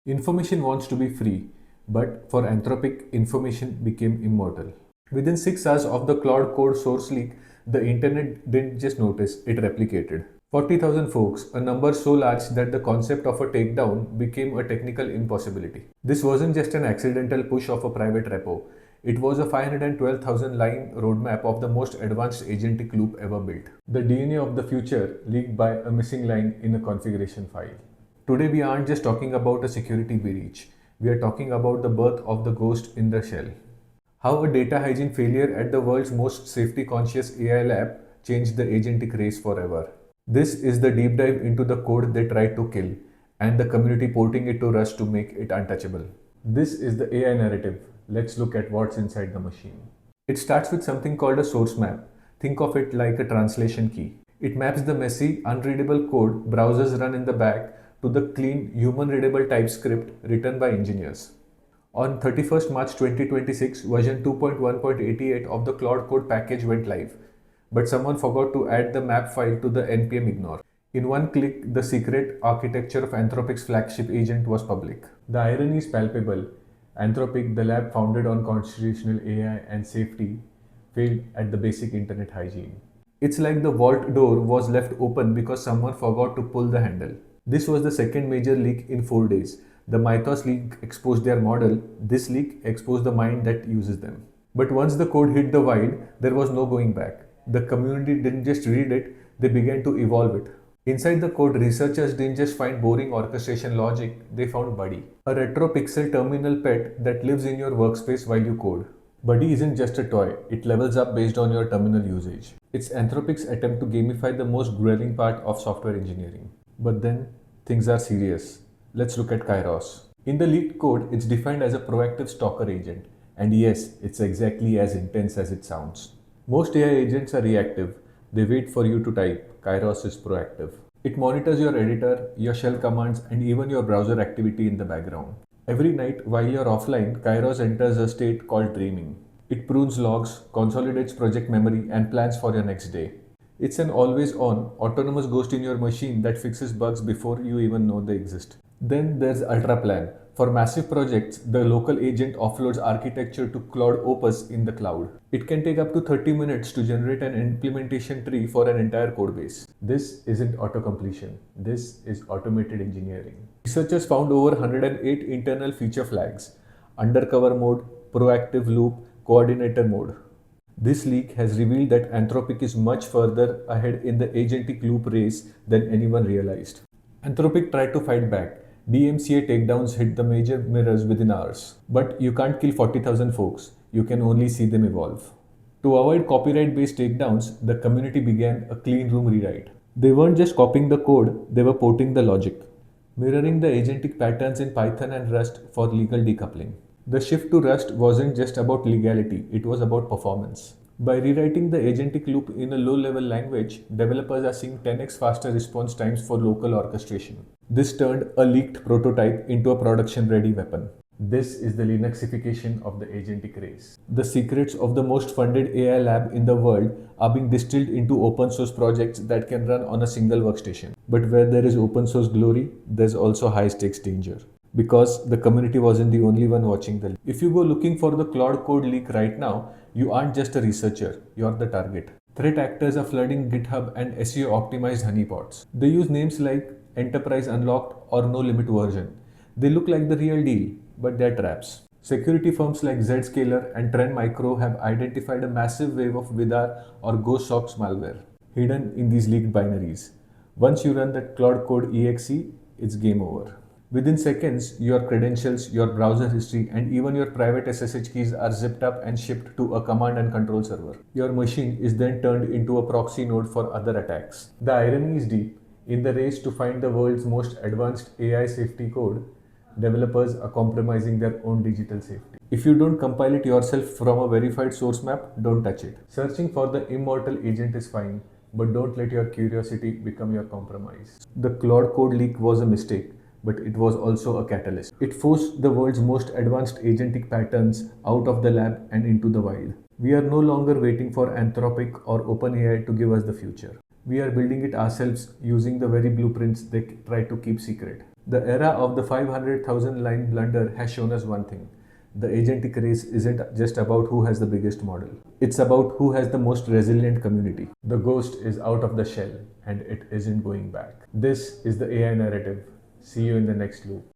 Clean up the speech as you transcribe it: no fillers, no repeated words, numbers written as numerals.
Information wants to be free, but for Anthropic, information became immortal. Within 6 hours of the Claude Code source leak, the internet didn't just notice, it replicated. 40,000 folks, a number so large that the concept of a takedown became a technical impossibility. This wasn't just an accidental push of a private repo, it was a 512,000 line roadmap of the most advanced agentic loop ever built. The DNA of the future leaked by a missing line in a configuration file. Today we aren't just talking about a security breach, we are talking about the birth of the ghost in the shell. How a data hygiene failure at the world's most safety conscious AI lab changed the agentic race forever. This is the deep dive into the code they tried to kill and the community porting it to Rust to make it untouchable. This is the AI narrative. Let's look at what's inside the machine. It starts with something called a source map. Think of it like a translation key. It maps the messy, unreadable code browsers run in the back to the clean, human-readable TypeScript written by engineers. On 31st March 2026, version 2.1.88 of the Claude Code package went live, but someone forgot to add the map file to the npm ignore. In one click, the secret architecture of Anthropic's flagship agent was public. The irony is palpable. Anthropic, the lab founded on constitutional AI and safety, failed at the basic internet hygiene. It's like the vault door was left open because someone forgot to pull the handle. This was the second major leak in 4 days. The Mythos leak exposed their model. This leak exposed the mind that uses them. But once the code hit the wild, there was no going back. The community didn't just read it, they began to evolve it. Inside the code, researchers didn't just find boring orchestration logic, they found Buddy, a retro pixel terminal pet that lives in your workspace while you code. Buddy isn't just a toy, it levels up based on your terminal usage. It's Anthropic's attempt to gamify the most grueling part of software engineering. But then, things are serious. Let's look at Kairos. In the leaked code, it's defined as a proactive stalker agent. And yes, it's exactly as intense as it sounds. Most AI agents are reactive. They wait for you to type. Kairos is proactive. It monitors your editor, your shell commands, and even your browser activity in the background. Every night, while you're offline, Kairos enters a state called dreaming. It prunes logs, consolidates project memory, and plans for your next day. It's an always-on, autonomous ghost in your machine that fixes bugs before you even know they exist. Then there's UltraPlan. For massive projects, the local agent offloads architecture to Claude Opus in the cloud. It can take up to 30 minutes to generate an implementation tree for an entire codebase. This isn't auto-completion. This is automated engineering. Researchers found over 108 internal feature flags: undercover mode, proactive loop, coordinator mode. This leak has revealed that Anthropic is much further ahead in the agentic loop race than anyone realized. Anthropic tried to fight back. DMCA takedowns hit the major mirrors within hours. But you can't kill 40,000 folks. You can only see them evolve. To avoid copyright-based takedowns, the community began a clean room rewrite. They weren't just copying the code, they were porting the logic, mirroring the agentic patterns in Python and Rust for legal decoupling. The shift to Rust wasn't just about legality, it was about performance. By rewriting the agentic loop in a low-level language, developers are seeing 10x faster response times for local orchestration. This turned a leaked prototype into a production-ready weapon. This is the Linuxification of the agentic race. The secrets of the most funded AI lab in the world are being distilled into open source projects that can run on a single workstation. But where there is open source glory, there's also high stakes danger. Because the community wasn't the only one watching the leak. If you go looking for the Claude Code leak right now, you aren't just a researcher, you're the target. Threat actors are flooding GitHub and SEO optimized honeypots. They use names like Enterprise Unlocked or No Limit version. They look like the real deal, but they're traps. Security firms like Zscaler and Trend Micro have identified a massive wave of Vidar or GhostSox malware hidden in these leaked binaries. Once you run that Claude Code exe, it's game over. Within seconds, your credentials, your browser history, and even your private SSH keys are zipped up and shipped to a command and control server. Your machine is then turned into a proxy node for other attacks. The irony is deep. In the race to find the world's most advanced AI safety code, developers are compromising their own digital safety. If you don't compile it yourself from a verified source map, don't touch it. Searching for the immortal agent is fine, but don't let your curiosity become your compromise. The Claude Code leak was a mistake, but it was also a catalyst. It forced the world's most advanced agentic patterns out of the lab and into the wild. We are no longer waiting for Anthropic or OpenAI to give us the future. We are building it ourselves using the very blueprints they try to keep secret. The era of the 500,000 line blunder has shown us one thing. The agentic race isn't just about who has the biggest model. It's about who has the most resilient community. The ghost is out of the shell and it isn't going back. This is the AI narrative. See you in the next loop.